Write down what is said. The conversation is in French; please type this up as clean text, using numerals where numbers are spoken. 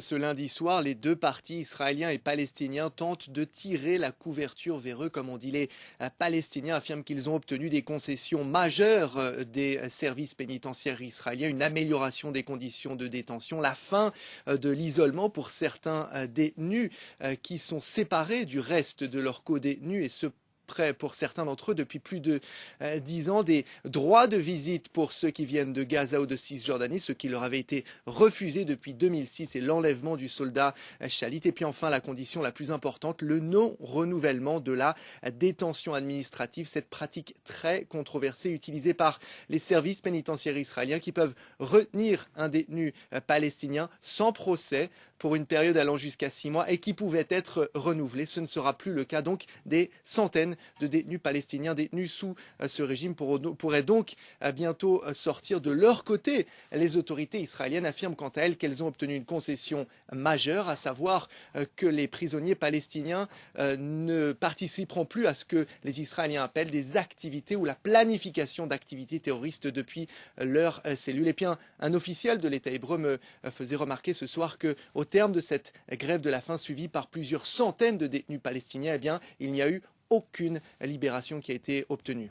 Ce lundi soir, les deux partis, israéliens et palestiniens, tentent de tirer la couverture vers eux. Comme on dit, les Palestiniens affirment qu'ils ont obtenu des concessions majeures des services pénitentiaires israéliens, une amélioration des conditions de détention, la fin de l'isolement pour certains détenus qui sont séparés du reste de leurs co-détenus et ce pour certains d'entre eux depuis plus de 10 ans, des droits de visite pour ceux qui viennent de Gaza ou de Cisjordanie, ce qui leur avait été refusé depuis 2006 et l'enlèvement du soldat Shalit. Et puis enfin, la condition la plus importante, le non-renouvellement de la détention administrative, cette pratique très controversée utilisée par les services pénitentiaires israéliens qui peuvent retenir un détenu palestinien sans procès pour une période allant jusqu'à 6 mois et qui pouvait être renouvelée. Ce ne sera plus le cas donc des centaines de détenus palestiniens détenus sous ce régime pourraient donc bientôt sortir de leur côté. Les autorités israéliennes affirment quant à elles qu'elles ont obtenu une concession majeure, à savoir que les prisonniers palestiniens ne participeront plus à ce que les Israéliens appellent des activités ou la planification d'activités terroristes depuis leur cellule. Et puis un officiel de l'État hébreu me faisait remarquer ce soir qu'au terme de cette grève de la faim suivie par plusieurs centaines de détenus palestiniens, eh bien, il n'y a eu aucune libération qui a été obtenue.